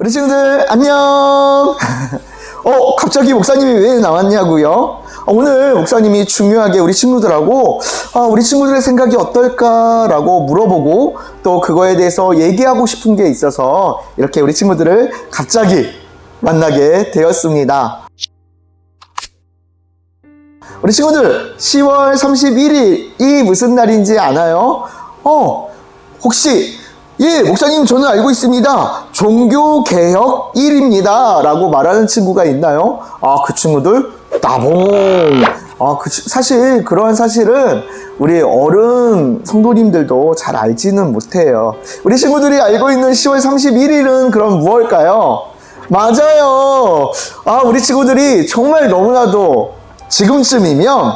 우리 친구들 안녕. 갑자기 목사님이 왜 나왔냐고요? 오늘 목사님이 중요하게 우리 친구들하고 우리 친구들의 생각이 어떨까라고 물어보고 또 그거에 대해서 얘기하고 싶은 게 있어서 이렇게 우리 친구들을 갑자기 만나게 되었습니다. 우리 친구들 10월 31일이 무슨 날인지 아나요? 혹시 목사님 저는 알고 있습니다. 종교개혁일입니다 라고 말하는 친구가 있나요? 그 친구들 따봉. 사실 그러한 사실은 우리 어른 성도님들도 잘 알지는 못해요. 우리 친구들이 알고 있는 10월 31일은 그럼 무엇일까요? 맞아요. 우리 친구들이 정말 너무나도 지금쯤이면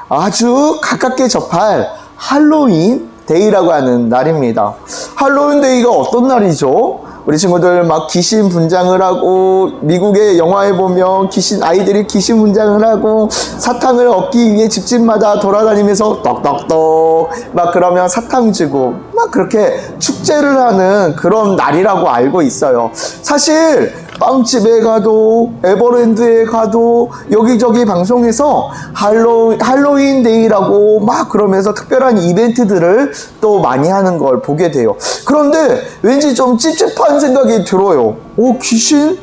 아주 가깝게 접할 할로윈 데이라고 하는 날입니다. 할로윈 데이가 어떤 날이죠? 우리 친구들 막 귀신 분장을 하고, 미국의 영화에 보면 아이들이 귀신 분장을 하고 사탕을 얻기 위해 집집마다 돌아다니면서 떡떡떡 막 그러면 사탕 주고 막 그렇게 축제를 하는 그런 날이라고 알고 있어요. 사실 빵집에 가도 에버랜드에 가도 여기저기 방송에서 할로윈 데이라고 막 그러면서 특별한 이벤트들을 또 많이 하는 걸 보게 돼요. 그런데 왠지 좀 찝찝한 생각이 들어요. 귀신?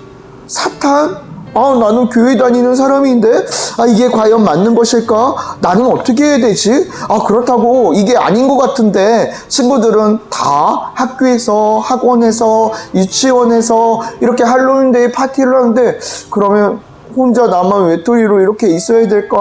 사탄? 나는 교회 다니는 사람인데 이게 과연 맞는 것일까? 나는 어떻게 해야 되지? 그렇다고 이게 아닌 것 같은데 친구들은 다 학교에서, 학원에서, 유치원에서 이렇게 할로윈데이 파티를 하는데 그러면 혼자 나만 외톨이로 이렇게 있어야 될까?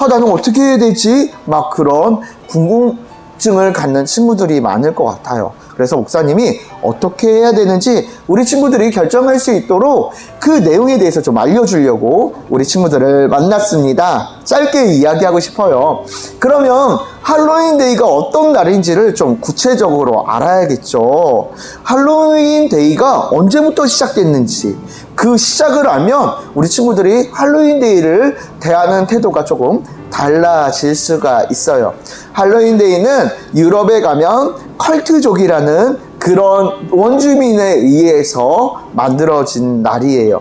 나는 어떻게 해야 되지? 막 그런 궁금증을 갖는 친구들이 많을 것 같아요. 그래서 목사님이 어떻게 해야 되는지 우리 친구들이 결정할 수 있도록 그 내용에 대해서 좀 알려주려고 우리 친구들을 만났습니다. 짧게 이야기하고 싶어요. 그러면 할로윈 데이가 어떤 날인지를 좀 구체적으로 알아야겠죠. 할로윈 데이가 언제부터 시작됐는지 그 시작을 알면 우리 친구들이 할로윈 데이를 대하는 태도가 조금 달라질 수가 있어요. 할로윈 데이는 유럽에 가면 컬트족이라는 그런 원주민에 의해서 만들어진 날이에요.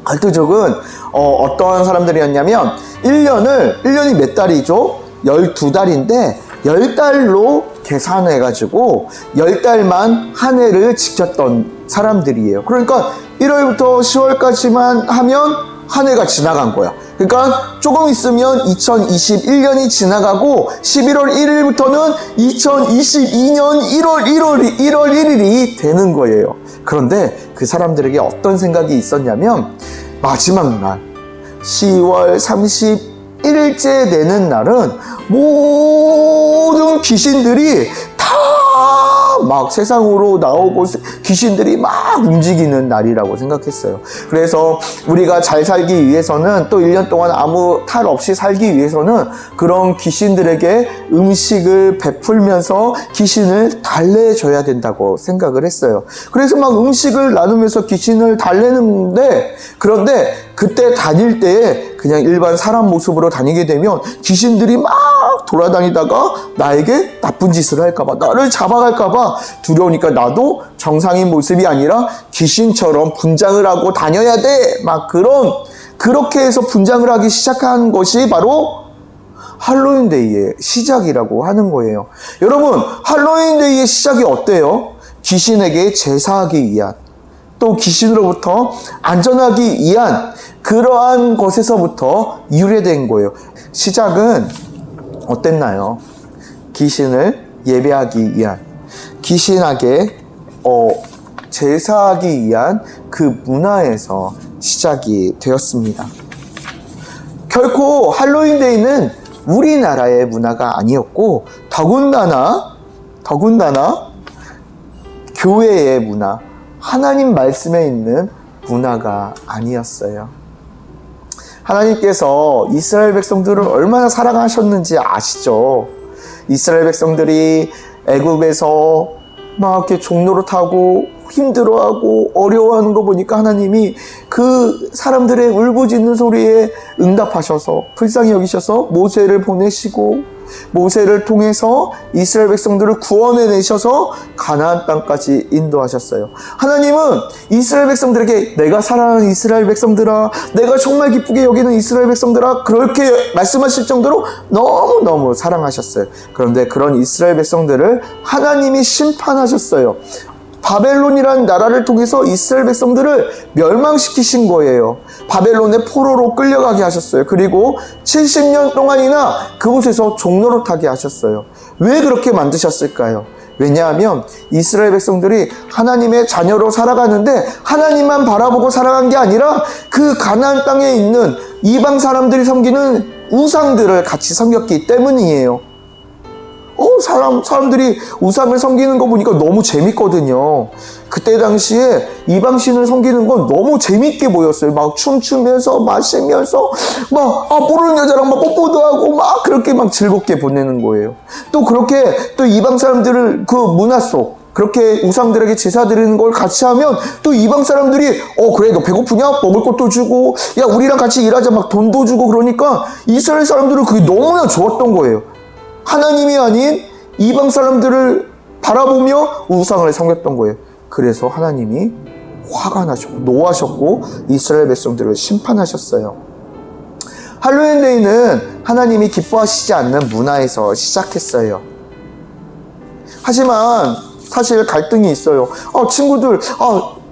컬트족은 어떠한 사람들이었냐면 1년이 몇 달이죠? 12달인데 10달로 계산해가지고 10달만 한 해를 지켰던 사람들이에요. 그러니까 1월부터 10월까지만 하면 한 해가 지나간 거야. 그러니까 조금 있으면 2021년이 지나가고 11월 1일부터는 2022년 1월 1일이 되는 거예요. 그런데 그 사람들에게 어떤 생각이 있었냐면 마지막 날 10월 31일째 되는 날은 모든 귀신들이 다 막 세상으로 나오고 귀신들이 막 움직이는 날이라고 생각했어요. 그래서 우리가 잘 살기 위해서는 또 1년 동안 아무 탈 없이 살기 위해서는 그런 귀신들에게 음식을 베풀면서 귀신을 달래줘야 된다고 생각을 했어요. 그래서 막 음식을 나누면서 귀신을 달래는데 그런데 그때 다닐 때 그냥 일반 사람 모습으로 다니게 되면 귀신들이 막 돌아다니다가 나에게 나쁜 짓을 할까봐, 나를 잡아갈까봐 두려우니까 나도 정상인 모습이 아니라 귀신처럼 분장을 하고 다녀야 돼. 막 그렇게 해서 분장을 하기 시작한 것이 바로 할로윈 데이의 시작이라고 하는 거예요. 여러분, 할로윈 데이의 시작이 어때요? 귀신에게 제사하기 위한, 또 귀신으로부터 안전하기 위한 그러한 것에서부터 유래된 거예요. 시작은 어땠나요? 귀신을 예배하기 위한, 귀신에게 제사하기 위한 그 문화에서 시작이 되었습니다. 결코 할로윈 데이는 우리나라의 문화가 아니었고 더군다나 교회의 문화, 하나님 말씀에 있는 문화가 아니었어요. 하나님께서 이스라엘 백성들을 얼마나 사랑하셨는지 아시죠? 이스라엘 백성들이 애굽에서 막 이렇게 종노릇하고 힘들어하고 어려워하는 거 보니까 하나님이 그 사람들의 울부짖는 소리에 응답하셔서 불쌍히 여기셔서 모세를 보내시고 모세를 통해서 이스라엘 백성들을 구원해내셔서 가나안 땅까지 인도하셨어요. 하나님은 이스라엘 백성들에게 내가 사랑하는 이스라엘 백성들아, 내가 정말 기쁘게 여기는 이스라엘 백성들아, 그렇게 말씀하실 정도로 너무너무 사랑하셨어요. 그런데 그런 이스라엘 백성들을 하나님이 심판하셨어요. 바벨론이라는 나라를 통해서 이스라엘 백성들을 멸망시키신 거예요. 바벨론의 포로로 끌려가게 하셨어요. 그리고 70년 동안이나 그곳에서 종노릇하게 하셨어요. 왜 그렇게 만드셨을까요? 왜냐하면 이스라엘 백성들이 하나님의 자녀로 살아가는데 하나님만 바라보고 살아간 게 아니라 그 가나안 땅에 있는 이방 사람들이 섬기는 우상들을 같이 섬겼기 때문이에요. 사람들이 우상을 섬기는 거 보니까 너무 재밌거든요. 그때 당시에 이방신을 섬기는 건 너무 재밌게 보였어요. 막 춤추면서, 마시면서, 모르는 여자랑 막 뽀뽀도 하고, 막 그렇게 막 즐겁게 보내는 거예요. 또 그렇게 또 이방 사람들을 그 문화 속, 그렇게 우상들에게 제사 드리는 걸 같이 하면 또 이방 사람들이 그래 너 배고프냐? 먹을 것도 주고, 야 우리랑 같이 일하자, 막 돈도 주고, 그러니까 이스라엘 사람들은 그게 너무나 좋았던 거예요. 하나님이 아닌 이방 사람들을 바라보며 우상을 섬겼던 거예요. 그래서 하나님이 화가 나셨고 노하셨고 이스라엘 백성들을 심판하셨어요. 할로윈 데이는 하나님이 기뻐하시지 않는 문화에서 시작했어요. 하지만 사실 갈등이 있어요.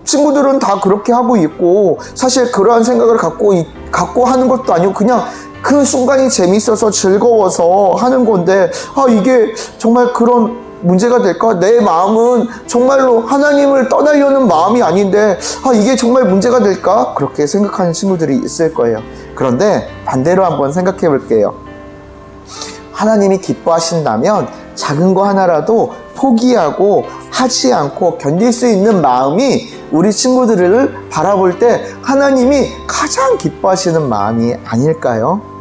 친구들은 다 그렇게 하고 있고, 사실 그러한 생각을 갖고 하는 것도 아니고 그냥 그 순간이 재밌어서 즐거워서 하는 건데, 이게 정말 그런 문제가 될까? 내 마음은 정말로 하나님을 떠나려는 마음이 아닌데, 이게 정말 문제가 될까? 그렇게 생각하는 친구들이 있을 거예요. 그런데 반대로 한번 생각해 볼게요. 하나님이 기뻐하신다면 작은 거 하나라도 포기하고 하지 않고 견딜 수 있는 마음이 우리 친구들을 바라볼 때 하나님이 가장 기뻐하시는 마음이 아닐까요?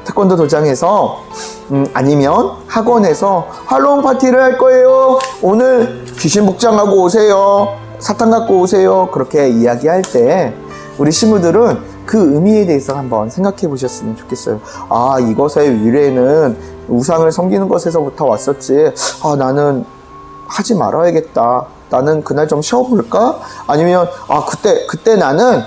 태권도 도장에서 아니면 학원에서 할로윈 파티를 할 거예요. 오늘 귀신 복장하고 오세요. 사탕 갖고 오세요. 그렇게 이야기할 때 우리 친구들은 그 의미에 대해서 한번 생각해 보셨으면 좋겠어요. 이것의 유래는 우상을 섬기는 것에서부터 왔었지. 나는 하지 말아야겠다. 나는 그날 좀 쉬어볼까? 아니면 그때 나는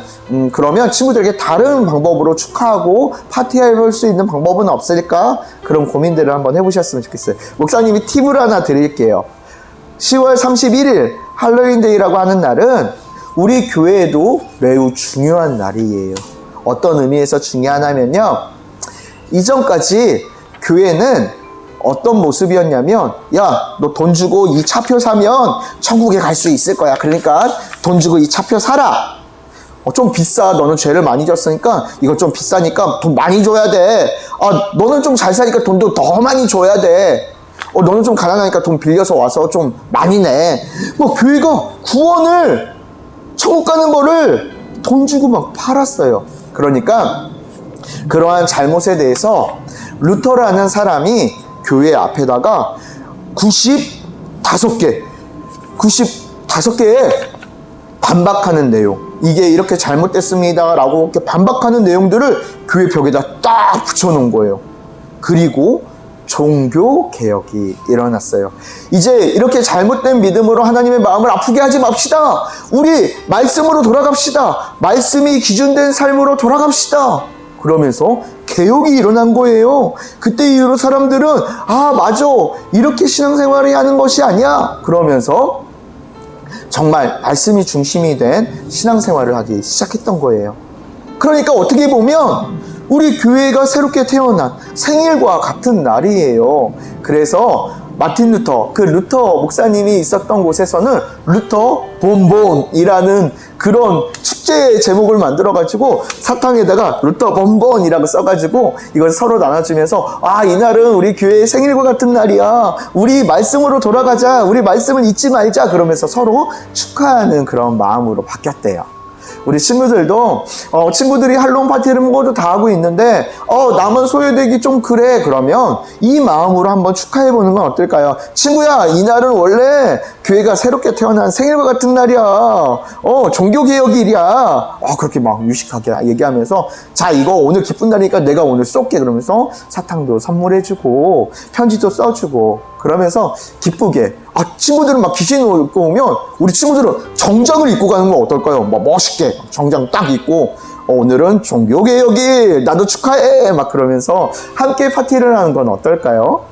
그러면 친구들에게 다른 방법으로 축하하고 파티해볼 수 있는 방법은 없을까? 그런 고민들을 한번 해보셨으면 좋겠어요. 목사님이 팁을 하나 드릴게요. 10월 31일 할로윈데이라고 하는 날은 우리 교회에도 매우 중요한 날이에요. 어떤 의미에서 중요하냐면요, 이전까지 교회는 어떤 모습이었냐면, 야, 너 돈 주고 이 차표 사면 천국에 갈 수 있을 거야. 그러니까 돈 주고 이 차표 사라. 좀 비싸. 너는 죄를 많이 졌으니까 이거 좀 비싸니까 돈 많이 줘야 돼. 너는 좀 잘 사니까 돈도 더 많이 줘야 돼. 너는 좀 가난하니까 돈 빌려서 와서 좀 많이 내. 교회가 구원을, 천국 가는 거를 돈 주고 막 팔았어요. 그러니까 그러한 잘못에 대해서 루터라는 사람이 교회 앞에다가 95개의 반박하는 내용, 이게 이렇게 잘못됐습니다 라고 이렇게 반박하는 내용들을 교회 벽에다 딱 붙여놓은 거예요. 그리고 종교개혁이 일어났어요. 이제 이렇게 잘못된 믿음으로 하나님의 마음을 아프게 하지 맙시다. 우리 말씀으로 돌아갑시다. 말씀이 기준된 삶으로 돌아갑시다. 그러면서 개혁이 일어난 거예요. 그때 이후로 사람들은 맞아, 이렇게 신앙생활을 하는 것이 아니야, 그러면서 정말 말씀이 중심이 된 신앙생활을 하기 시작했던 거예요. 그러니까 어떻게 보면 우리 교회가 새롭게 태어난 생일과 같은 날이에요. 그래서 마틴 루터, 그 루터 목사님이 있었던 곳에서는 루터 본본이라는 그런 축제 제목을 만들어가지고 사탕에다가 루터 본본이라고 써가지고 이걸 서로 나눠주면서 이날은 우리 교회의 생일과 같은 날이야. 우리 말씀으로 돌아가자. 우리 말씀을 잊지 말자. 그러면서 서로 축하하는 그런 마음으로 바뀌었대요. 우리 친구들도 친구들이 할로윈 파티를 모두 다 하고 있는데 남은 소요되기 좀 그래. 그러면 이 마음으로 한번 축하해보는 건 어떨까요? 친구야, 이날은 원래 교회가 새롭게 태어난 생일과 같은 날이야. 종교개혁일이야. 그렇게 막 유식하게 얘기하면서, 자, 이거 오늘 기쁜 날이니까 내가 오늘 쏠게. 그러면서 사탕도 선물해주고, 편지도 써주고, 그러면서 기쁘게. 친구들은 막 귀신 입고 오면, 우리 친구들은 정장을 입고 가는 건 어떨까요? 막 멋있게 정장 딱 입고, 오늘은 종교개혁일, 나도 축하해! 막 그러면서 함께 파티를 하는 건 어떨까요?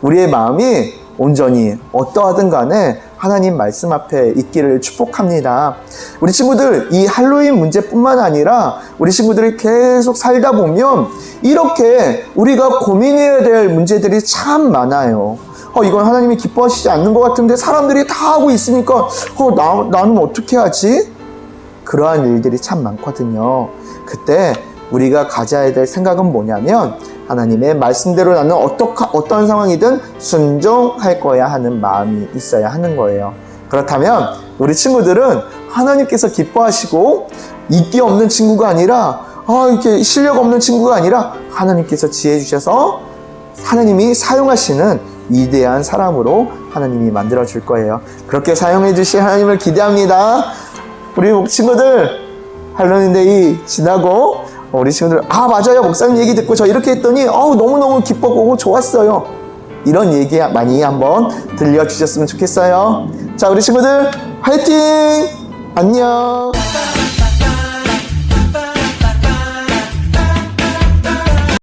우리의 마음이 온전히 어떠하든 간에 하나님 말씀 앞에 있기를 축복합니다. 우리 친구들, 이 할로윈 문제뿐만 아니라 우리 친구들이 계속 살다 보면 이렇게 우리가 고민해야 될 문제들이 참 많아요. 이건 하나님이 기뻐하시지 않는 것 같은데 사람들이 다 하고 있으니까 나는 어떻게 하지? 그러한 일들이 참 많거든요. 그때 우리가 가져야 될 생각은 뭐냐면, 하나님의 말씀대로 나는 어떤 상황이든 순종할 거야 하는 마음이 있어야 하는 거예요. 그렇다면 우리 친구들은 하나님께서 기뻐하시고 인기 없는 친구가 아니라 이렇게 실력 없는 친구가 아니라 하나님께서 지혜 주셔서 하나님이 사용하시는 위대한 사람으로 하나님이 만들어 줄 거예요. 그렇게 사용해 주실 하나님을 기대합니다. 우리 친구들, 할로윈데이 지나고 우리 친구들, 맞아요, 목사님 얘기 듣고 저 이렇게 했더니 너무너무 기뻤고 좋았어요. 이런 얘기 많이 한번 들려주셨으면 좋겠어요. 자, 우리 친구들 화이팅! 안녕.